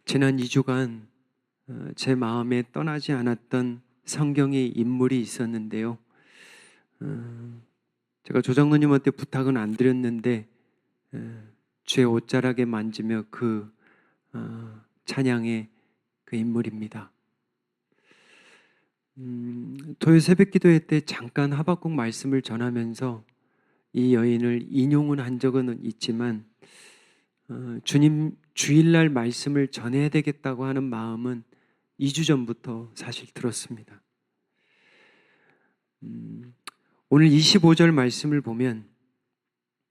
지난 2주간 제 마음에 떠나지 않았던 성경의 인물이 있었는데요. 제가 조장로님한테 부탁은 안 드렸는데 제 옷자락에 만지며 찬양의 그 인물입니다. 토요 새벽 기도회 때 잠깐 하박국 말씀을 전하면서 이 여인을 인용은 한 적은 있지만 주님 주일날 말씀을 전해야 되겠다고 하는 마음은 2주 전부터 사실 들었습니다. 오늘 25절 말씀을 보면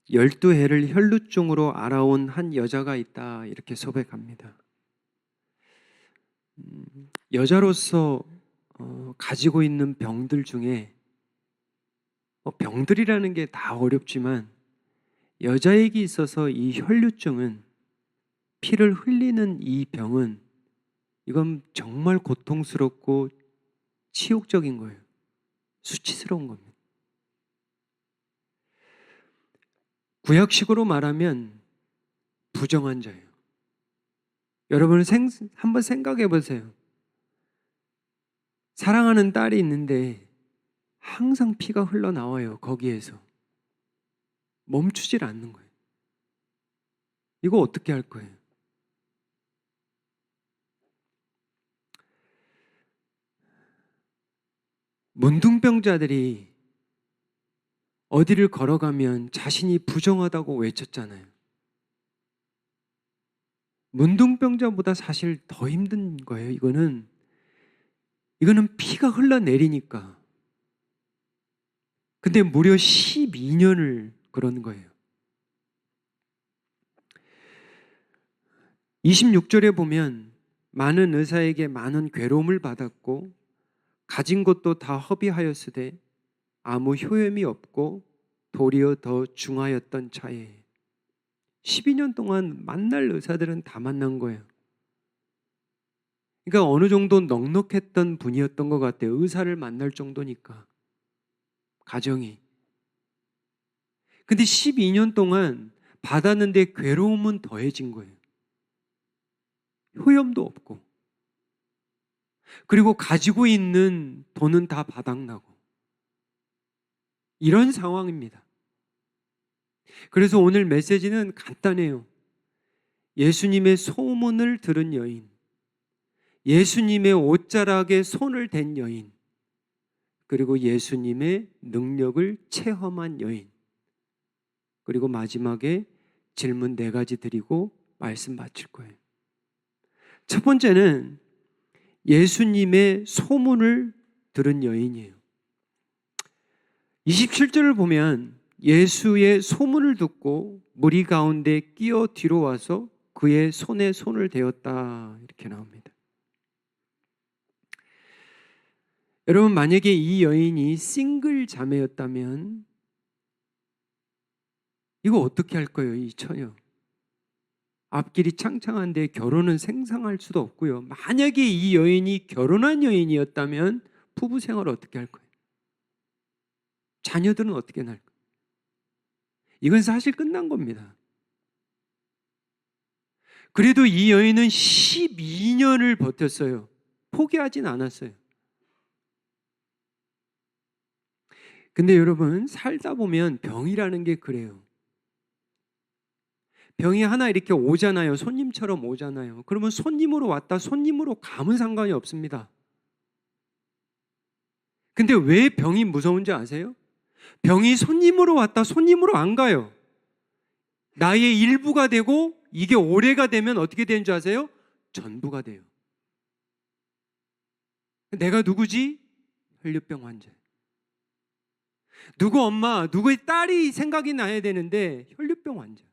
12해를 혈루증으로 앓아온 한 여자가 있다 이렇게 소백합니다. 여자로서 가지고 있는 병들 중에 병들이라는 게 다 어렵지만 여자에게 있어서 이 혈루증은 피를 흘리는 이 병은 이건 정말 고통스럽고 치욕적인 거예요. 수치스러운 겁니다. 구약식으로 말하면 부정한 자예요. 여러분 한번 생각해 보세요. 사랑하는 딸이 있는데 항상 피가 흘러나와요. 거기에서 멈추질 않는 거예요. 이거 어떻게 할 거예요? 문둥병자들이 어디를 걸어가면 자신이 부정하다고 외쳤잖아요. 문둥병자보다 사실 더 힘든 거예요. 이거는 피가 흘러내리니까. 근데 무려 12년을 그런 거예요. 26절에 보면 많은 의사에게 많은 괴로움을 받았고 가진 것도 다 허비하였으되 아무 효험이 없고 도리어 더 중하였던 차에 12년 동안 만날 의사들은 다 만난 거예요. 그러니까 어느 정도 넉넉했던 분이었던 것 같아요. 의사를 만날 정도니까. 가정이. 근데 12년 동안 받았는데 괴로움은 더해진 거예요. 효험도 없고. 그리고 가지고 있는 돈은 다 바닥나고. 이런 상황입니다. 그래서 오늘 메시지는 간단해요. 예수님의 소문을 들은 여인, 예수님의 옷자락에 손을 댄 여인, 그리고 예수님의 능력을 체험한 여인, 그리고 마지막에 질문 4가지 드리고 말씀 마칠 거예요. 첫 번째는 예수님의 소문을 들은 여인이에요. 27절을 보면 예수의 소문을 듣고 무리 가운데 끼어 뒤로 와서 그의 손에 손을 대었다 이렇게 나옵니다. 여러분, 만약에 이 여인이 싱글 자매였다면 이거 어떻게 할 거예요? 이 처녀 앞길이 창창한데 결혼은 생상할 수도 없고요. 만약에 이 여인이 결혼한 여인이었다면 부부 생활을 어떻게 할 거예요? 자녀들은 어떻게 날 거예요? 이건 사실 끝난 겁니다. 그래도 이 여인은 12년을 버텼어요. 포기하진 않았어요. 근데 여러분, 살다 보면 병이라는 게 그래요. 병이 하나 이렇게 오잖아요. 손님처럼 오잖아요. 그러면 손님으로 왔다 손님으로 가면 상관이 없습니다. 근데 왜 병이 무서운지 아세요? 병이 손님으로 왔다 손님으로 안 가요. 나의 일부가 되고 이게 오래가 되면 어떻게 되는 줄 아세요? 전부가 돼요. 내가 누구지? 혈류병 환자. 누구 엄마, 누구의 딸이 생각이 나야 되는데 혈류병 환자.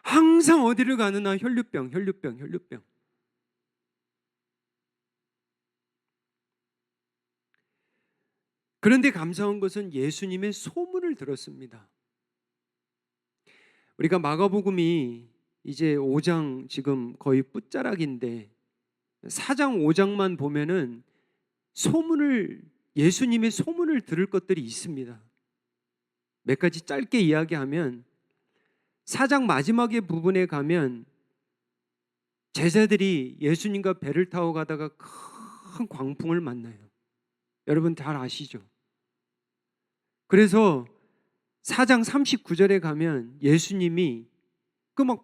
항상 어디를 가느나 혈류병. 그런데 감사한 것은 예수님의 소문을 들었습니다. 우리가 마가복음이 이제 5장 지금 거의 끝자락인데 4장 5장만 보면은 예수님의 소문을 들을 것들이 있습니다. 몇 가지 짧게 이야기하면 4장 마지막의 부분에 가면 제자들이 예수님과 배를 타고 가다가 큰 광풍을 만나요. 여러분 잘 아시죠? 그래서 4장 39절에 가면 예수님이 그 막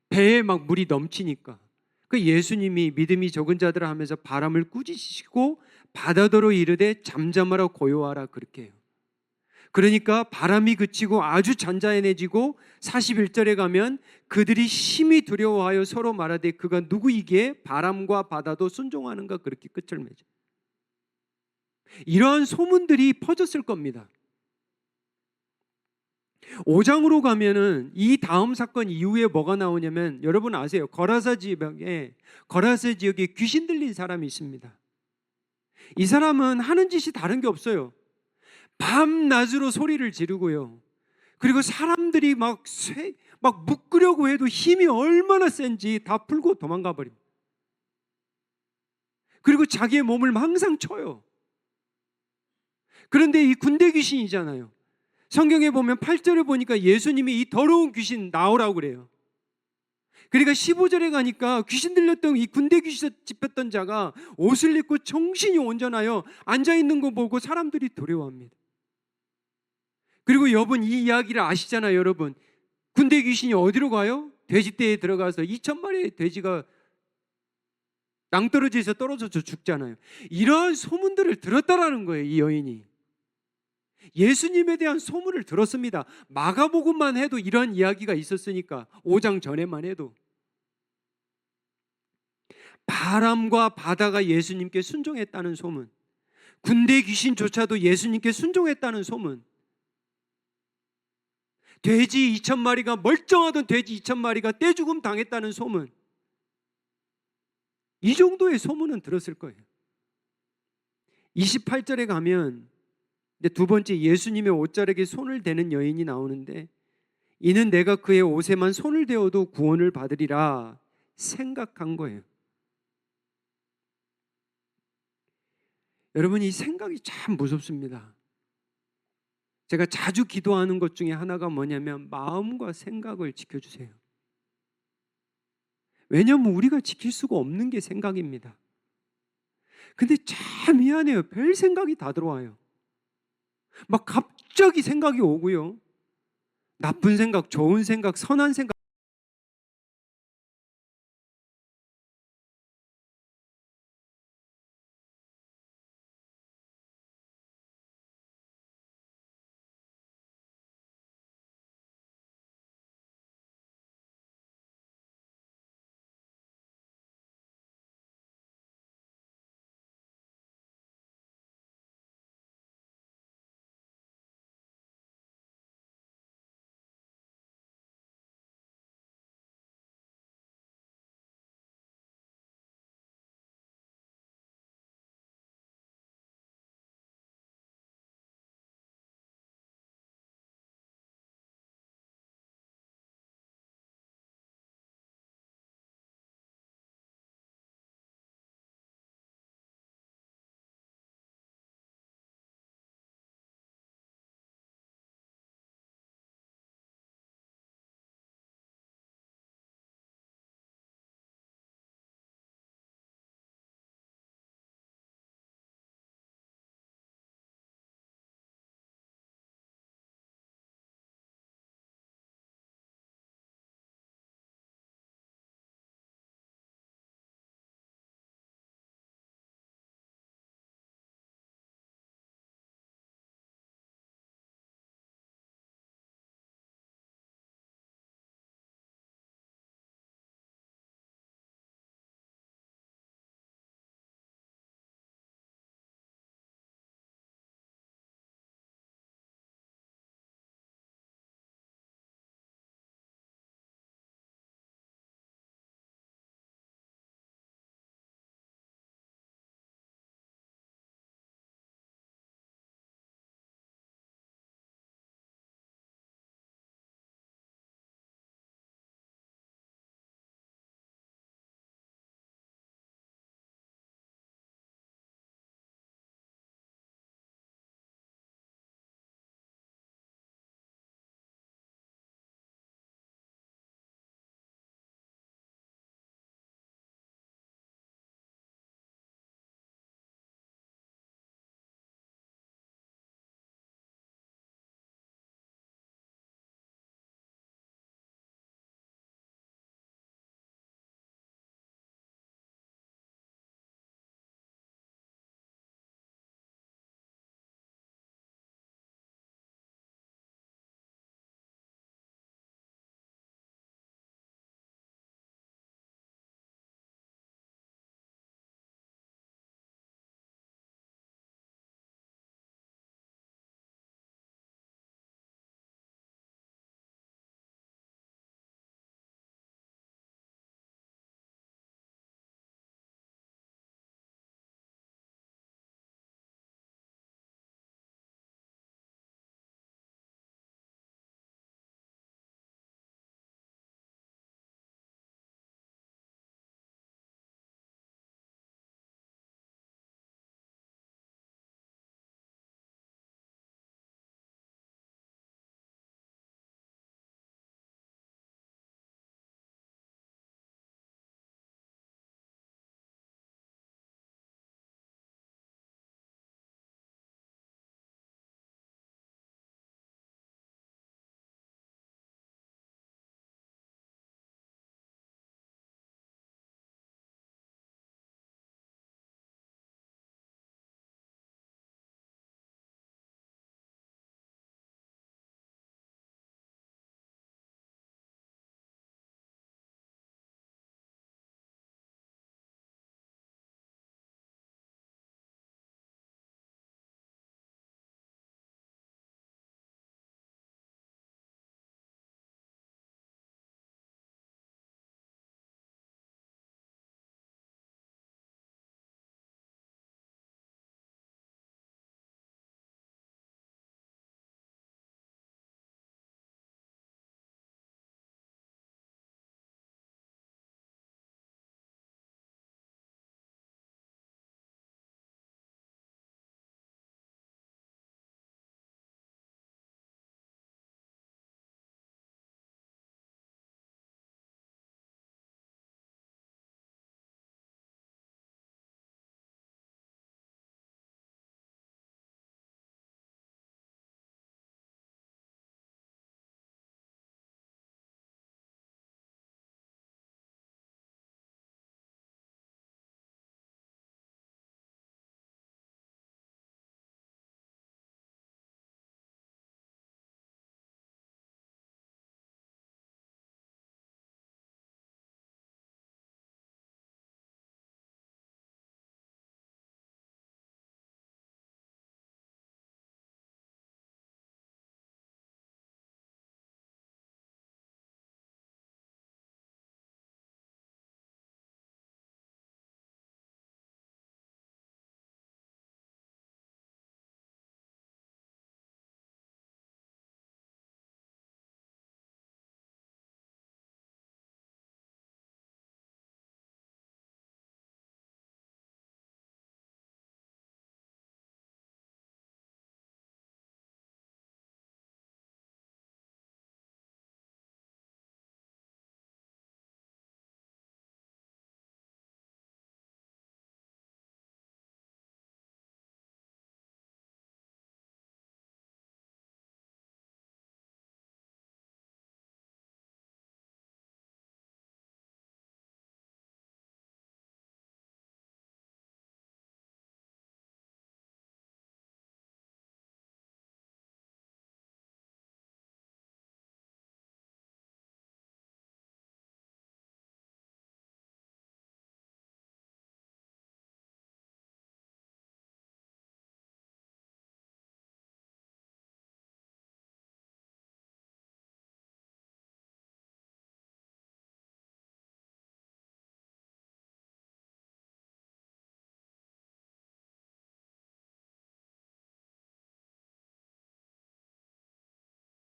배에 막 물이 넘치니까 그 예수님이 믿음이 적은 자들아 하면서 바람을 꾸짖으시고 바다더러 이르되 잠잠하라 고요하라 그렇게 해요. 그러니까 바람이 그치고 아주 잔잔해지고 41절에 가면 그들이 심히 두려워하여 서로 말하되 그가 누구이기에 바람과 바다도 순종하는가 그렇게 끝을 맺어요. 이러한 소문들이 퍼졌을 겁니다. 5장으로 가면은 이 다음 사건 이후에 뭐가 나오냐면 여러분 아세요? 거라사 지역에 귀신 들린 사람이 있습니다. 이 사람은 하는 짓이 다른 게 없어요. 밤낮으로 소리를 지르고요. 그리고 사람들이 막 묶으려고 해도 힘이 얼마나 센지 다 풀고 도망가 버립니다. 그리고 자기의 몸을 항상 쳐요. 그런데 이 군대 귀신이잖아요. 성경에 보면 8절에 보니까 예수님이 이 더러운 귀신 나오라고 그래요. 그러니까 15절에 가니까 귀신 들렸던 이 군대 귀신 집혔던 자가 옷을 입고 정신이 온전하여 앉아있는 거 보고 사람들이 두려워합니다. 그리고 여러분 이 이야기를 아시잖아요. 여러분 군대 귀신이 어디로 가요? 돼지떼에 들어가서 2,000마리의 돼지가 낭떠러지에서 떨어져서 죽잖아요. 이런 소문들을 들었다라는 거예요. 이 여인이 예수님에 대한 소문을 들었습니다. 마가복음만 해도 이런 이야기가 있었으니까 5장 전에만 해도 바람과 바다가 예수님께 순종했다는 소문, 군대 귀신조차도 예수님께 순종했다는 소문, 돼지 2,000마리가 멀쩡하던 돼지 2,000마리가 떼죽음 당했다는 소문, 이 정도의 소문은 들었을 거예요. 28절에 가면 두 번째 예수님의 옷자락에 손을 대는 여인이 나오는데 이는 내가 그의 옷에만 손을 대어도 구원을 받으리라 생각한 거예요. 여러분 이 생각이 참 무섭습니다. 제가 자주 기도하는 것 중에 하나가 뭐냐면 마음과 생각을 지켜주세요. 왜냐하면 우리가 지킬 수가 없는 게 생각입니다. 근데 참 미안해요. 별 생각이 다 들어와요. 막 갑자기 생각이 오고요. 나쁜 생각, 좋은 생각, 선한 생각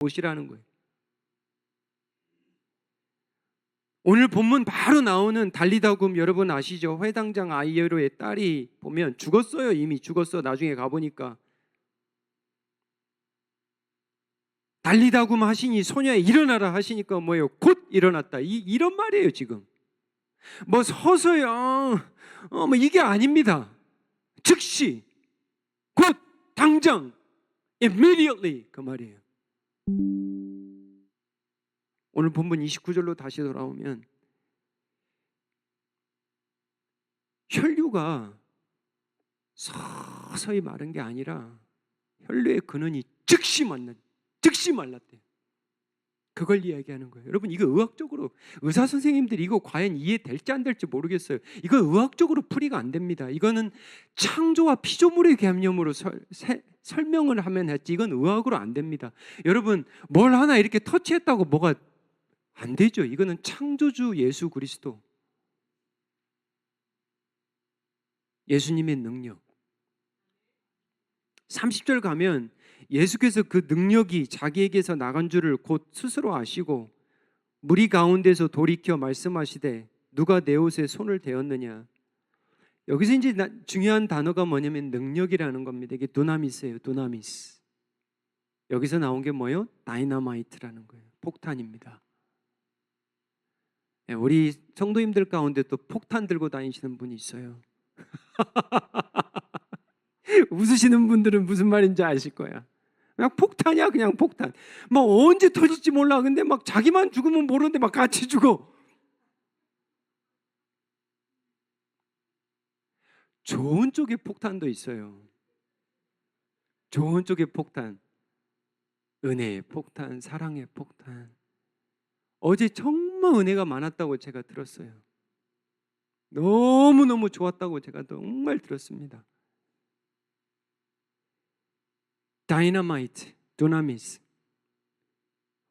보시라는 거예요. 오늘 본문 바로 나오는 달리다굼 여러분 아시죠? 회당장 아이에로의 딸이 보면 죽었어요. 이미 죽었어. 나중에 가보니까 달리다굼 하시니 소녀야 일어나라 하시니까 뭐예요? 곧 일어났다. 이런 말이에요 지금. 뭐 서서요 뭐 이게 아닙니다. 즉시 곧 당장 immediately 그 말이에요. 오늘 본문 29절로 다시 돌아오면 혈류가 서서히 마른 게 아니라 혈류의 근원이 즉시 말랐대요. 그걸 이야기하는 거예요. 여러분 이거 의학적으로 의사 선생님들이 이거 과연 이해될지 안 될지 모르겠어요. 이거 의학적으로 풀이가 안 됩니다. 이거는 창조와 피조물의 개념으로 설명을 하면 했지 이건 의학으로 안 됩니다. 여러분 뭘 하나 이렇게 터치했다고 뭐가 안 되죠. 이거는 창조주 예수 그리스도 예수님의 능력 30절 가면 예수께서 그 능력이 자기에게서 나간 줄을 곧 스스로 아시고 무리 가운데서 돌이켜 말씀하시되 누가 내 옷에 손을 대었느냐. 여기서 이제 중요한 단어가 뭐냐면 능력이라는 겁니다. 이게 두나미스예요. 두나미스. 여기서 나온 게 뭐예요? 다이너마이트라는 거예요. 폭탄입니다. 우리 성도님들 가운데 또 폭탄 들고 다니시는 분이 있어요. 웃으시는 분들은 무슨 말인지 아실 거야. 그냥 폭탄이야, 그냥 폭탄. 막 언제 터질지 몰라. 근데 막 자기만 죽으면 모르는데 막 같이 죽어. 좋은 쪽의 폭탄도 있어요. 좋은 쪽의 폭탄. 은혜의 폭탄, 사랑의 폭탄. 어제 정말 은혜가 많았다고 제가 들었어요. 너무너무 좋았다고 제가 정말 들었습니다. 다이너마이트, 두나미스.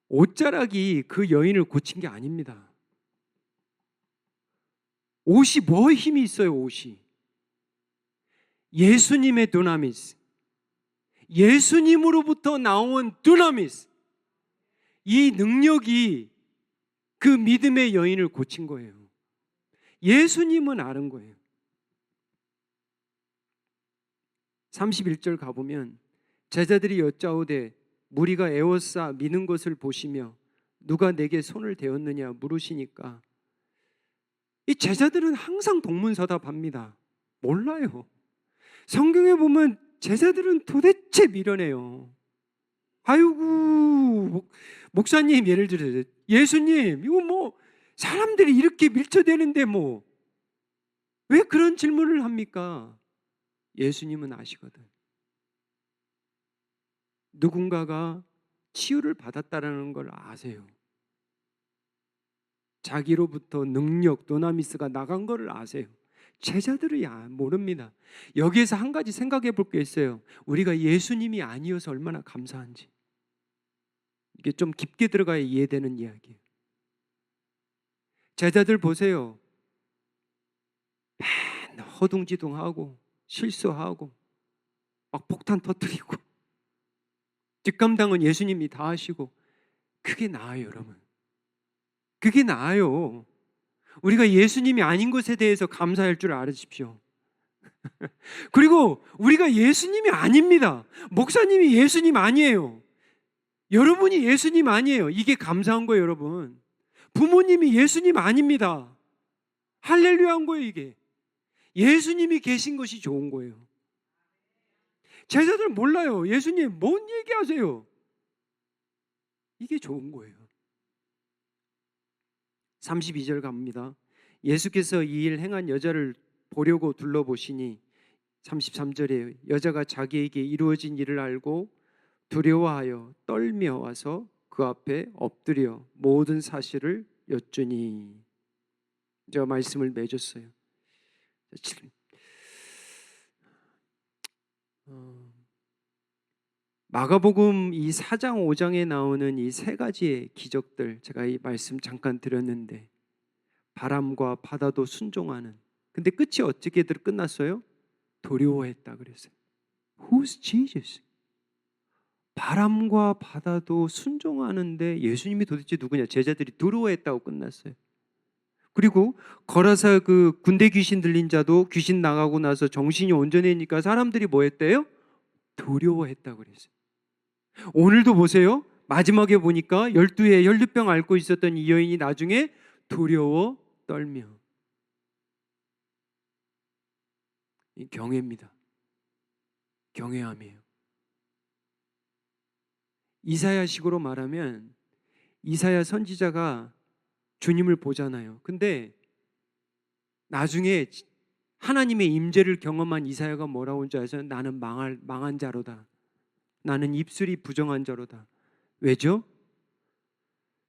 옷자락이 그 여인을 고친 게 아닙니다. 옷이 뭐 힘이 있어요, 옷이. 예수님의 두나미스. 예수님으로부터 나온 두나미스. 이 능력이 그 믿음의 여인을 고친 거예요. 예수님은 아는 거예요. 31절 가보면 제자들이 여짜오되 무리가 에워싸 미는 것을 보시며 누가 내게 손을 대었느냐 물으시니까 이 제자들은 항상 동문서답합니다. 몰라요. 성경에 보면 제자들은 도대체 미련해요. 아이고 목사님 예를 들어서 예수님 이거 뭐 사람들이 이렇게 밀쳐대는데 뭐 왜 그런 질문을 합니까? 예수님은 아시거든. 누군가가 치유를 받았다라는 걸 아세요. 자기로부터 능력, 도나미스가 나간 걸 아세요. 제자들이 모릅니다. 여기에서 한 가지 생각해 볼 게 있어요. 우리가 예수님이 아니어서 얼마나 감사한지. 이게 좀 깊게 들어가야 이해되는 이야기예요. 제자들 보세요. 맨날 허둥지둥하고 실수하고 막 폭탄 터뜨리고 뒷감당은 예수님이 다 하시고 그게 나아요, 여러분. 그게 나아요. 우리가 예수님이 아닌 것에 대해서 감사할 줄 알으십시오. 그리고 우리가 예수님이 아닙니다. 목사님이 예수님 아니에요. 여러분이 예수님 아니에요. 이게 감사한 거예요, 여러분. 부모님이 예수님 아닙니다. 할렐루야한 거예요, 이게. 예수님이 계신 것이 좋은 거예요. 제자들 몰라요. 예수님 뭔 얘기하세요? 이게 좋은 거예요. 32절 갑니다. 예수께서 이 일 행한 여자를 보려고 둘러보시니 33절에 여자가 자기에게 이루어진 일을 알고 두려워하여 떨며 와서 그 앞에 엎드려 모든 사실을 여쭈니. 제가 말씀을 맺었어요. 마가복음 이 4장 5장에 나오는 이 세 가지의 기적들 제가 이 말씀 잠깐 드렸는데 바람과 바다도 순종하는. 근데 끝이 어떻게 끝났어요? 두려워했다 그랬어요. Who's Jesus? 바람과 바다도 순종하는데 예수님이 도대체 누구냐? 제자들이 두려워했다고 끝났어요. 그리고 거라사 그 군대 귀신 들린 자도 귀신 나가고 나서 정신이 온전해지니까 사람들이 뭐 했대요? 두려워했다고 그랬어요. 오늘도 보세요. 마지막에 보니까 12에 혈류병 앓고 있었던 이 여인이 나중에 두려워 떨며. 이 경외입니다. 경외함이에요. 이사야식으로 말하면 이사야 선지자가 주님을 보잖아요. 근데 나중에 하나님의 임재를 경험한 이사야가 뭐라고 한 줄 아세요? 나는 망한 자로다. 나는 입술이 부정한 자로다. 왜죠?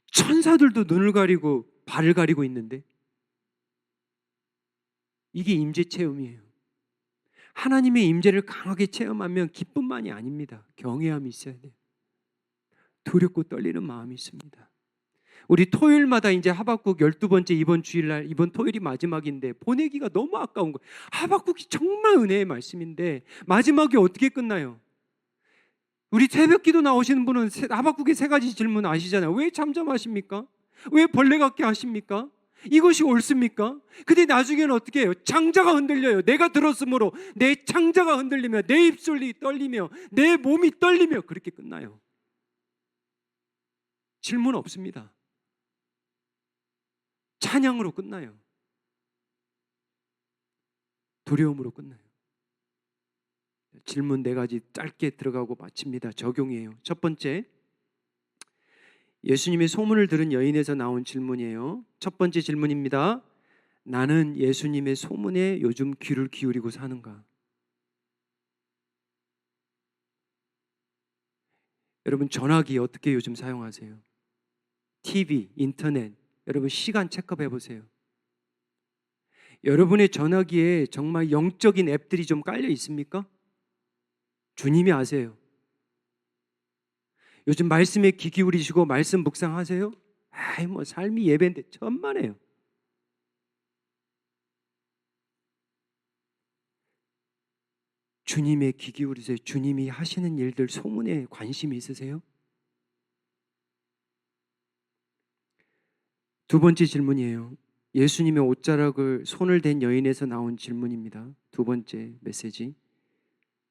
천사들도 눈을 가리고 발을 가리고 있는데 이게 임재 체험이에요. 하나님의 임재를 강하게 체험하면 기쁨만이 아닙니다. 경외함이 있어야 돼요. 두렵고 떨리는 마음이 있습니다. 우리 토요일마다 이제 하박국 12번째 이번 주일날 이번 토요일이 마지막인데 보내기가 너무 아까운 거예요. 하박국이 정말 은혜의 말씀인데 마지막에 어떻게 끝나요? 우리 새벽기도 나오시는 분은 하박국의 세 가지 질문 아시잖아요. 왜 잠잠하십니까? 왜 벌레 같게 하십니까? 이것이 옳습니까? 근데 나중에는 어떻게 해요? 창자가 흔들려요. 내가 들었으므로 내 창자가 흔들리며 내 입술이 떨리며 내 몸이 떨리며 그렇게 끝나요. 질문 없습니다. 찬양으로 끝나요. 두려움으로 끝나요. 질문 네 가지 짧게 들어가고 마칩니다. 적용이에요. 첫 번째, 예수님의 소문을 들은 여인에서 나온 질문이에요. 첫 번째 질문입니다. 나는 예수님의 소문에 요즘 귀를 기울이고 사는가? 여러분 전화기 어떻게 요즘 사용하세요? TV, 인터넷, 여러분 시간 체크해 보세요. 여러분의 전화기에 정말 영적인 앱들이 좀 깔려 있습니까? 주님이 아세요. 요즘 말씀에 귀 기울이시고 말씀 묵상하세요? 아이 뭐 삶이 예배인데 천만에요. 주님의 귀 기울이세요. 주님이 하시는 일들 소문에 관심이 있으세요? 두 번째 질문이에요. 예수님의 옷자락을 손을 댄 여인에서 나온 질문입니다. 두 번째 메시지.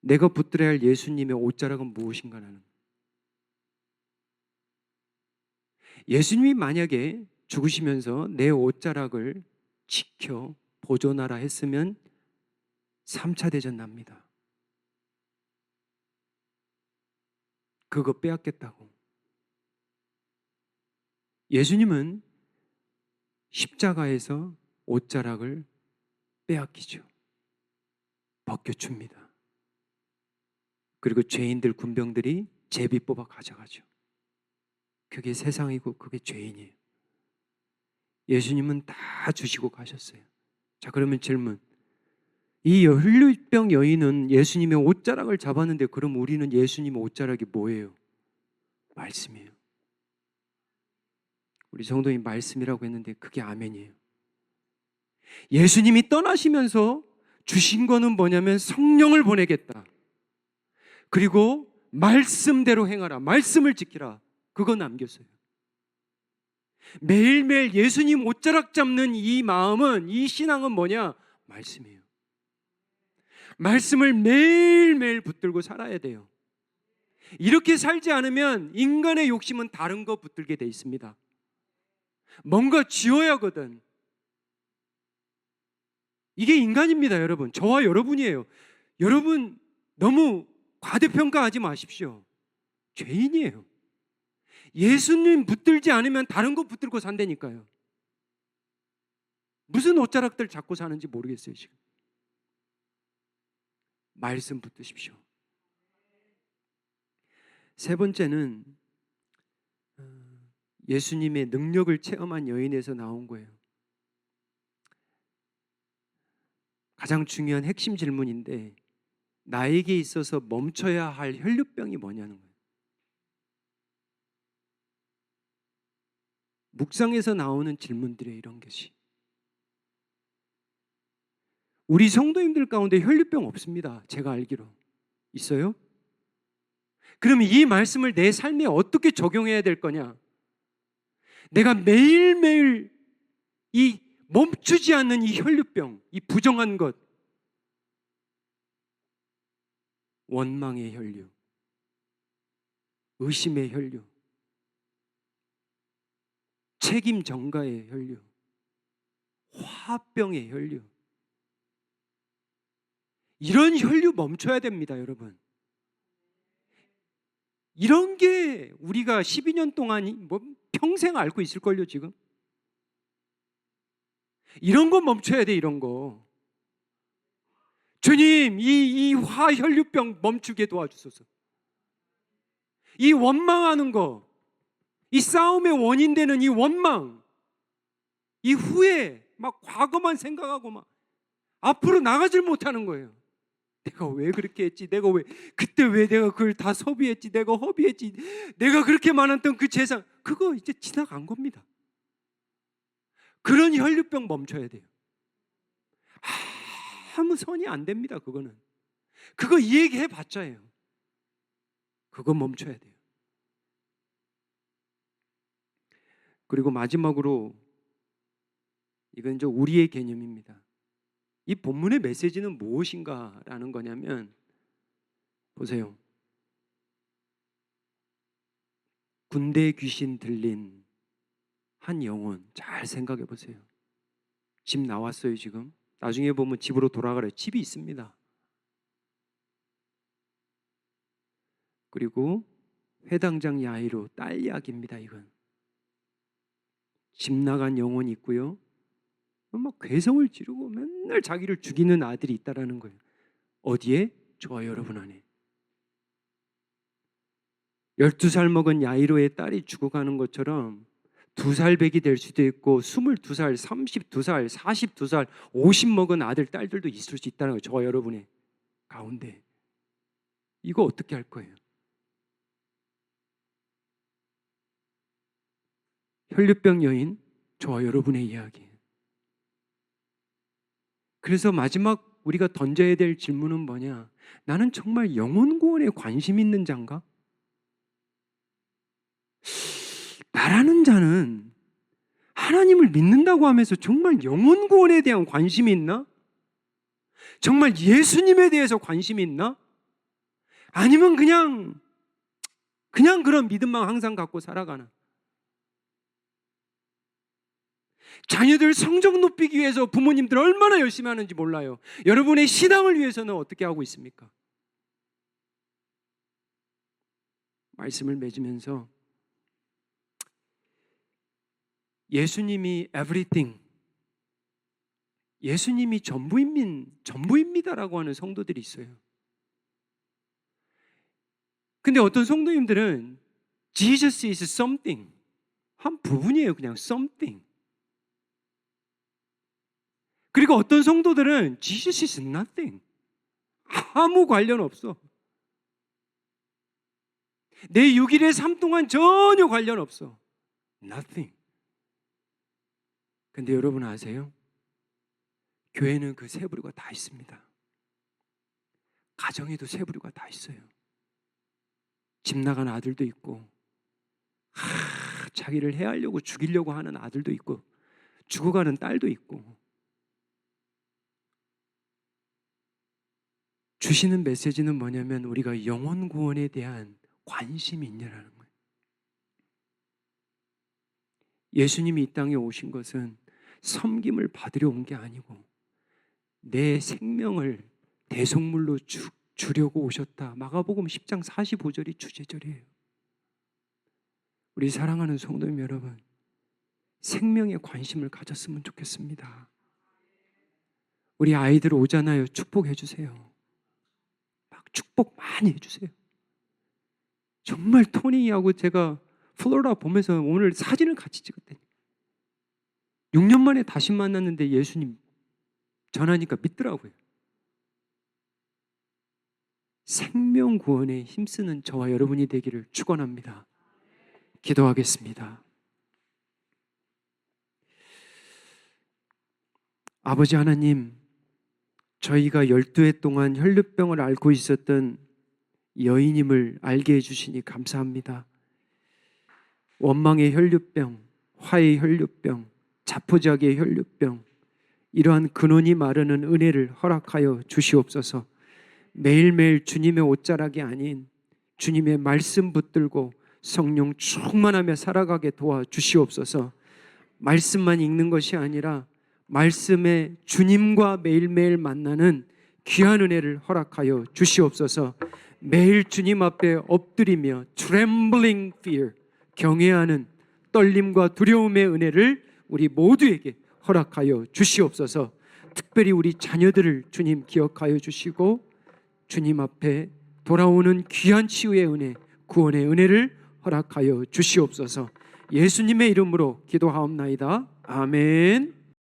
내가 붙들어야 할 예수님의 옷자락은 무엇인가 나는. 예수님이 만약에 죽으시면서 내 옷자락을 지켜 보존하라 했으면 3차 대전 납니다. 그거 빼앗겠다고. 예수님은 십자가에서 옷자락을 빼앗기죠. 벗겨줍니다. 그리고 죄인들 군병들이 제비 뽑아 가져가죠. 그게 세상이고 그게 죄인이에요. 예수님은 다 주시고 가셨어요. 자, 그러면 질문. 이 혈류병 여인은 예수님의 옷자락을 잡았는데 그럼 우리는 예수님의 옷자락이 뭐예요? 말씀이에요. 우리 성도님 말씀이라고 했는데 그게 아멘이에요. 예수님이 떠나시면서 주신 거는 뭐냐면 성령을 보내겠다. 그리고 말씀대로 행하라. 말씀을 지키라. 그거 남겼어요. 매일매일 예수님 옷자락 잡는 이 마음은, 이 신앙은 뭐냐? 말씀이에요. 말씀을 매일매일 붙들고 살아야 돼요. 이렇게 살지 않으면 인간의 욕심은 다른 거 붙들게 돼 있습니다. 뭔가 지어야 하거든. 이게 인간입니다, 여러분. 저와 여러분이에요. 여러분 너무 과대평가하지 마십시오. 죄인이에요. 예수님 붙들지 않으면 다른 거 붙들고 산다니까요. 무슨 옷자락들 잡고 사는지 모르겠어요, 지금. 말씀 붙드십시오. 세 번째는 예수님의 능력을 체험한 여인에서 나온 거예요. 가장 중요한 핵심 질문인데 나에게 있어서 멈춰야 할 혈류병이 뭐냐는 거예요. 묵상에서 나오는 질문들이에요, 이런 것이. 우리 성도님들 가운데 혈류병 없습니다. 제가 알기로. 있어요? 그러면 이 말씀을 내 삶에 어떻게 적용해야 될 거냐? 내가 매일매일 이 멈추지 않는 이 혈류병, 이 부정한 것, 원망의 혈류, 의심의 혈류, 책임 전가의 혈류, 화병의 혈류, 이런 혈류 멈춰야 됩니다, 여러분. 이런 게 우리가 12년 동안 평생 앓고 있을걸요, 지금. 이런 거 멈춰야 돼, 이런 거. 주님, 이 화혈류병 멈추게 도와주소서. 이 원망하는 거, 이 싸움의 원인 되는 이 원망, 이 후회, 막 과거만 생각하고 막 앞으로 나가질 못하는 거예요. 내가 왜 그렇게 했지? 그때 왜 내가 그걸 다 소비했지? 내가 허비했지? 내가 그렇게 많았던 그 재산, 그거 이제 지나간 겁니다. 그런 혈류병 멈춰야 돼요. 아무 선이 안 됩니다, 그거는. 그거 이 얘기 해봤자예요. 그거 멈춰야 돼요. 그리고 마지막으로, 이건 이제 우리의 개념입니다. 이 본문의 메시지는 무엇인가라는 거냐면, 보세요. 군대 귀신 들린 한 영혼, 잘 생각해 보세요. 집 나왔어요, 지금. 나중에 보면 집으로 돌아가래요. 집이 있습니다. 그리고 회당장 야이로 딸 이야기입니다, 이건. 집 나간 영혼이 있고요. 막 괴성을 지르고 맨날 자기를 죽이는 아들이 있다라는 거예요. 어디에? 저와 여러분 안에. 12살 먹은 야이로의 딸이 죽어가는 것처럼 2살 백이 될 수도 있고 22살, 32살, 42살, 50 먹은 아들, 딸들도 있을 수 있다는 거예요. 저와 여러분의 가운데. 이거 어떻게 할 거예요? 혈류병 여인, 저와 여러분의 이야기. 그래서 마지막 우리가 던져야 될 질문은 뭐냐? 나는 정말 영혼 구원에 관심 있는 자인가? 나라는 자는 하나님을 믿는다고 하면서 정말 영혼 구원에 대한 관심이 있나? 정말 예수님에 대해서 관심이 있나? 아니면 그냥 그런 믿음만 항상 갖고 살아가나? 자녀들 성적 높이기 위해서 부모님들 얼마나 열심히 하는지 몰라요. 여러분의 신앙을 위해서는 어떻게 하고 있습니까? 말씀을 맺으면서 예수님이 everything, 예수님이 전부입니다라고 하는 성도들이 있어요. 근데 어떤 성도님들은 Jesus is something, 한 부분이에요. 그냥 something. 그리고 어떤 성도들은 Jesus is nothing, 아무 관련 없어. 내 6일의 삶 동안 전혀 관련 없어. Nothing. 근데 여러분 아세요? 교회는 그 세 부류가 다 있습니다. 가정에도 세 부류가 다 있어요. 집 나간 아들도 있고, 자기를 해하려고 죽이려고 하는 아들도 있고, 죽어가는 딸도 있고. 주시는 메시지는 뭐냐면 우리가 영혼 구원에 대한 관심이 있냐라는 거예요. 예수님이 이 땅에 오신 것은 섬김을 받으려 온 게 아니고 내 생명을 대속물로 주려고 오셨다. 마가복음 10장 45절이 주제절이에요. 우리 사랑하는 성도님 여러분, 생명에 관심을 가졌으면 좋겠습니다. 우리 아이들 오잖아요. 축복해 주세요. 막 축복 많이 해주세요. 정말 토니하고 제가 플로리다 보면서 오늘 사진을 같이 찍었대요. 6년 만에 다시 만났는데 예수님 전하니까 믿더라고요. 생명 구원에 힘쓰는 저와 여러분이 되기를 축원합니다. 기도하겠습니다. 아버지 하나님, 저희가 12해 동안 혈류병을 앓고 있었던 여인임을 알게 해주시니 감사합니다. 원망의 혈류병, 화의 혈류병, 자포자기의 혈류병, 이러한 근원이 마르는 은혜를 허락하여 주시옵소서. 매일매일 주님의 옷자락이 아닌 주님의 말씀 붙들고 성령 충만하며 살아가게 도와주시옵소서. 말씀만 읽는 것이 아니라 말씀에 주님과 매일매일 만나는 귀한 은혜를 허락하여 주시옵소서. 매일 주님 앞에 엎드리며 trembling fear, 경외하는 떨림과 두려움의 은혜를 우리 모두에게 허락하여 주시옵소서. 특별히 우리 자녀들을 주님 기억하여 주시고 주님 앞에 돌아오는 귀한 치유의 은혜, 구원의 은혜를 허락하여 주시옵소서. 예수님의 이름으로 기도하옵나이다. 아멘.